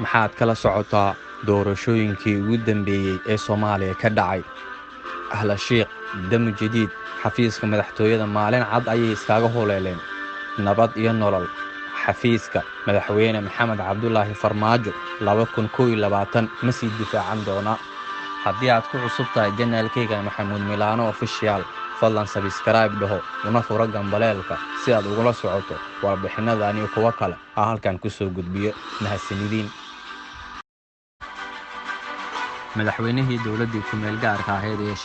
maxaad kala socotaa doorashooyinkii ugu dambeeyey ee Soomaaliya ka dhacay? Ahla Sheikh Dami Jadiid xafiiska madaxtooyada maalin cad ayay iskaga hooleeleen. Nabad iyo nolol xafiiska madaxweyne Maxamed Cabdullaahi Farmaajo 2021 ma sii difaacan doona. Haddii aad ku cusub tahay janaalkayga Maxamuud Milaano official, fadlan subscribe dhaho una furo gambaleelka si aad ugula socoto warbixinada iyo kuwa kale halkan ku soo gudbiyo. Mahadsanidin. madaxweynihii dowladda ku meel gaarka ahayd ee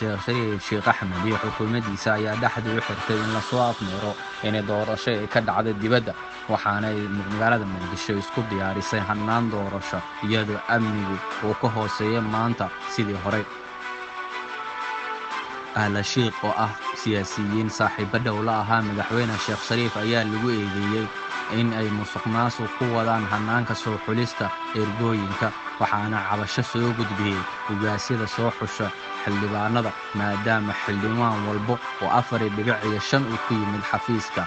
Sheekh Axmed iyo xukuumaddiisa ayaa dhaxdii u xirtay in la soo afmeero inay doorasho ay ka dhacdo dibadda, waxaana ay magaalada Muqdisho isku diyaarisay hannaan doorasho iyadoo amnigu uu ka hooseeyo maanta sidii hore. Ahla Sheikh oo ah siyaasiyiin saaxiibo dhow la ahaa madaxweyne Sheekh Shariif ayaa lagu eedeeyay in ay musuqmaasuq ku wadaan hannaanka soo xulista ergooyinka, waxaana cabasho soo gudbiyey ugaasyada soo xusha xildhibaanada maadaama xildhibaan walba oo 4.5 uu ku yimid xafiiska.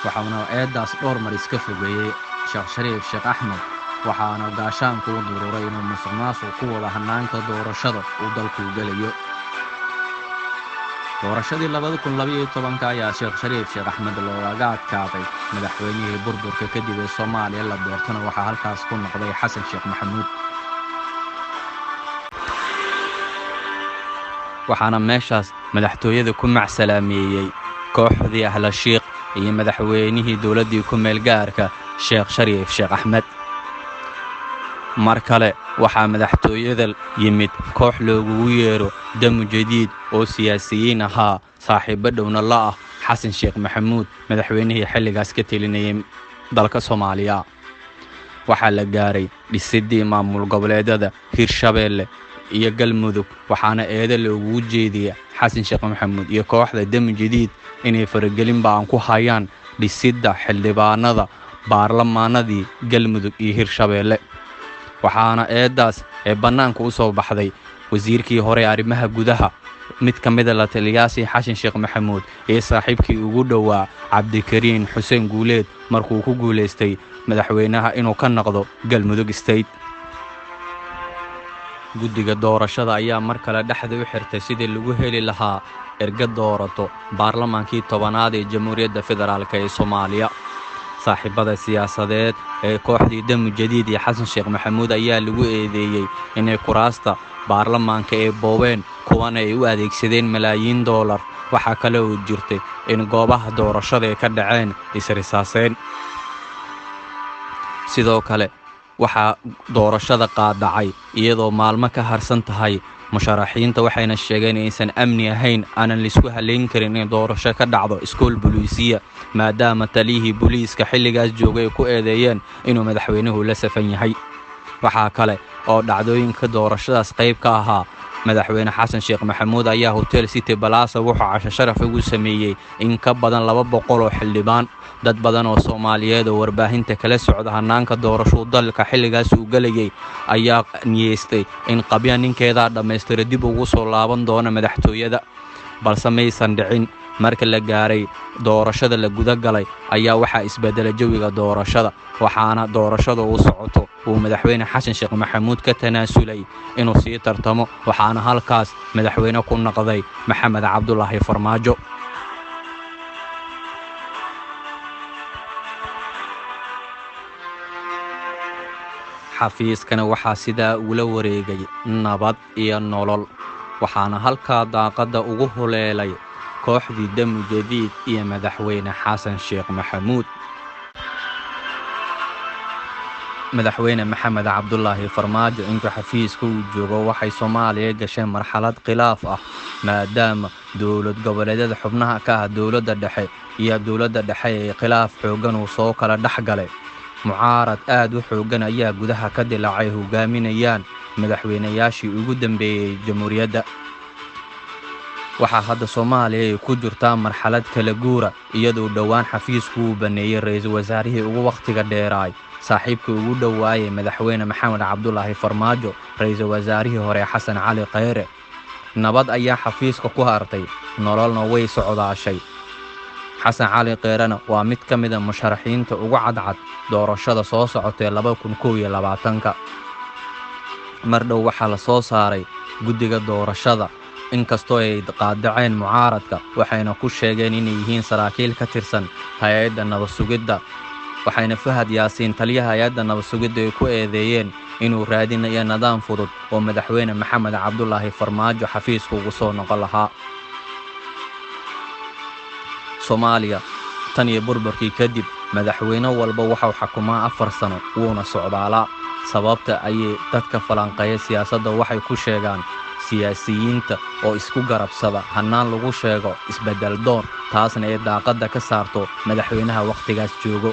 waxaana eedaas dhowr mar iska fogeeyey Sheekh Shariif Sheekh Axmed, waxaana gaashaanku u dururay inuu musuqmaasuq ku wada hannaanka doorashada uu dalku galayo. doorashadii 2012 ayaa Sheekh Shariif Sheekh Axmed looga adkaaday madaxweynihii burburka kadib ee Soomaaliya la doortana waxaa halkaas ku noqday Xasan Sheekh Maxamuud. waxaana meeshaas madaxtooyada ku macsalaameeyay kooxdii Ahla Sheikh iyo madaxweynihii dowladdii ku meel gaarka Sheekh Shariif Sheekh Axmed. mar kale waxaa madaxtooyada yimid koox loogu yeero Dami Jadiid oo siyaasiyiin ahaa saaxiibo dhowna la ah Xasan Sheekh Maxamuud, madaxweynihii xilligaas ka talinayay dalka Soomaaliya. waxaa la gaaray dhisidii maamul goboleedyada Hirshabeelle iyo Galmudug, waxaana eedo loogu jeediyay Xasan Sheekh Maxamuud iyo kooxda Dami Jadiid inay faragelin baan ku hayaan dhisidda xildhibaanada baarlamaanadii Galmudug iyo Hirshabeelle. waxaana eedaas ee bannaanka u soo baxday wasiirkii hore arrimaha gudaha, mid ka mid ah la taliyayaashii Xasan Sheekh Maxamuud ee saaxiibkii ugu dhowaa Cabdikariin Xuseen Guuleed markuu ku guuleystay madaxweynaha inuu ka noqdo Galmudug State. guddiga doorashada ayaa mar kale dhexda u xirtay sidii lagu heli lahaa erga doorato baarlamaankii 10aad ee Jamhuuriyadda Federaalka ee Soomaaliya. saaxiibada siyaasadeed ee kooxdii Dami Jadiid iyo Xasan Sheekh Maxamuud ayaa lagu eedeeyay inay kuraasta baarlamaanka ee boobeen, kuwana ay u adeegsadeen malaayiin doolar. waxaa kale oo jirtay in goobaha doorashada ay ka dhaceen isrisaaseen. sidoo kale waxaa doorashada qaadacay iyadoo maalmo ka harsan tahay musharaxiinta, waxayna sheegeen inaysan amni ahayn, aanan laisku haleyn karin in doorasho ka dhacdo iskool booliisiya, maadaama taliyihii booliiska xilligaas joogay ay ku eedeeyeen inuu madaxweynuhu la safan yahay. waxaa kale oo dhacdooyinka doorashadaas qayb ka ahaa madaxweyne Xasan Sheekh Maxamuud ayaa Hotel City Plaza wuxuu casho sharaf ugu sameeyey in ka badan 200 oo xildhibaan. dad badan oo Soomaaliyeed oo warbaahinta kala socda hannaanka doorasho dalka xilligaas uu galayay ayaa niyeystay in qabya ninkeeda dhammaystira dib ugu soo laaban doona madaxtooyada, balse maysan dhicin. marka la gaaray doorashada la guda galay ayaa waxaa isbedelay jawiga doorashada, waxaana doorashada uu socoto uu madaxweyne Xasan Sheekh Maxamuud ka tanaasulay inuu sii tartamo, waxaana halkaas madaxweyne ku noqday Maxamed Cabdullaahi Farmaajo. xafiiskana waxaa sidaa ula wareegay nabad iyo nolol, waxaana halkaa daaqadda ugu huleelay kooxdii Dami Jadiid iyo madaxweyne Xasan Sheekh Maxamuud. madaxweyne Maxamed Cabdullaahi Farmaajo intuu xafiiska uu joogo waxay Soomaaliya gashay marxalad khilaaf ah, maadaama dowlad goboleedyada xubnaha ka ah dowladda dhexe iyo dowladda dhexe ee khilaaf xoogan uu soo kala dhexgalay. mucaarad aad u xoogan ayaa gudaha ka dilaacay hogaaminayaan madaxweynayaashii ugu dambeeyay jamhuuriyadda. waxaa hadda Soomaaliya ay ku jirtaa marxalad kala guura, iyadoo dhowaan xafiisku uu baneeyay ra'iisul wasaarihii ugu waqtiga dheeraay saaxiibkii ugu dhowaayay madaxweyne Maxamed Cabdullaahi Farmaajo, ra'iisul wasaarihii hore Xasan Cali Khayre. nabad ayaa xafiiska ku hartay, nololna way socdaashay. xasan cali keyrena waa mid ka mid a musharaxiinta ugu cadcad doorashada soo socotee 2021 mar dhow waxaa la soo saaray guddiga doorashada inkastoo ay qaadaceen mucaaradka waxayna ku sheegeen inay yihiin saraakiil ka tirsan hay-adda nabad sugidda waxayna Fahad Yaasiin taliyaha hay-adda nabad sugidda ay ku eedeeyeen inuu raadinayo nidaam fudud oo madaxweyne Maxamed Cabdullaahi Farmaajo xafiiska ugu soo noqon lahaa Soomaaliya tan iyo burburkii kadib madaxweyne walba waxa uu xukumaa 4 sano wuuna socdaalaa sababta ayay dadka falanqeeya siyaasadda waxay ku sheegaan siyaasiyiinta oo isku garabsada hanaan lagu sheego isbedel doon taasna ay daaqada ka saarto madaxweynaha waqtigaas joogo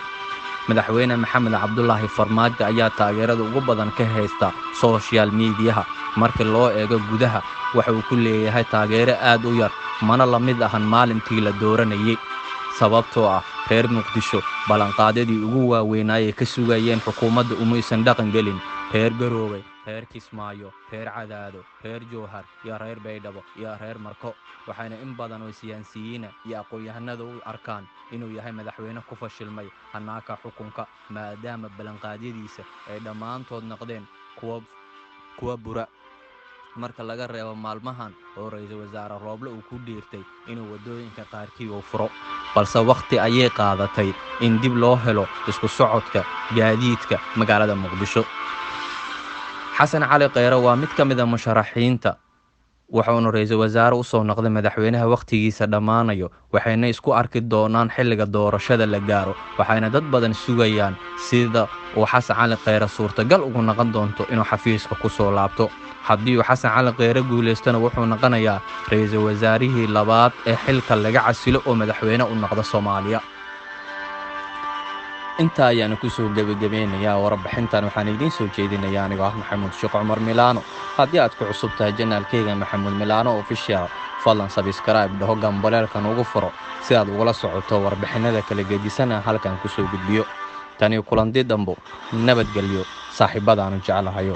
madaxweyne Maxamed Cabdullaahi Farmaajo ayaa taageerada ugu badan ka haysta social media markii loo eego gudaha waxa uu ku leeyahay taageero aad u yar mana la mid ahan maalintii la dooranayay sababtoo ah reer Muqdisho balanqaadadii ugu waaweynaa ka sugayeen xukuumadda umaysan dhaqan gelin reer Garowe reer Kismaayo reer Cadaado reer Jowhar iyo reer Baydhabo iyo reer Marko waxayna in badan oo siyaasiyiin iyo aqoon-yahanada u arkaan inuu yahay madaxweyne ku fashilmay hanaanka xukunka maadaama balanqaadyadiisa ay dhammaantood noqdeen kuwa bura marka laga reebo maalmahan oo ra'iisul wasaare Rooble uu ku dhiirtay inuu wadooyinka qaarkii uu furo balse waqti ayay qaadatay in dib loo helo isku socodka gaadiidka magaalada Muqdisho xasan cali kheyre waa mid ka mid ah musharaxiinta wuxuuna ra'iisul wasaare u soo noqday madaxweynaha waqtigiisa dhamaanayo waxayna isku arki doonaan xilliga doorashada la gaaro waxayna dad badan sugayaan sida uu xasan cali kheyre suurtagal ugu noqon doonto inuu xafiiska ku soo laabto haddii uu xasan cali kheyre guuleystana wuxuu noqonayaa ra'iisul wasaarihii labaad ee xilka laga casilo oo madaxweyne u noqda Soomaaliya inta ayaan ku soo gabagabeynayaa warbixintan waxaan idin soo jeedinayaa aniga ah Maxamuud Sheekh Cumar Milano haddii aad ku cusub tahay channelkayga Maxamuud Milano official fadlan subscribe dhaho gambalelkan ugu furo si aad ugula socoto warbixinada kala gedisan halkan ku soo gudbiyo tani kulanti dambo nabadgelyo saaxiibadaan jecelahayo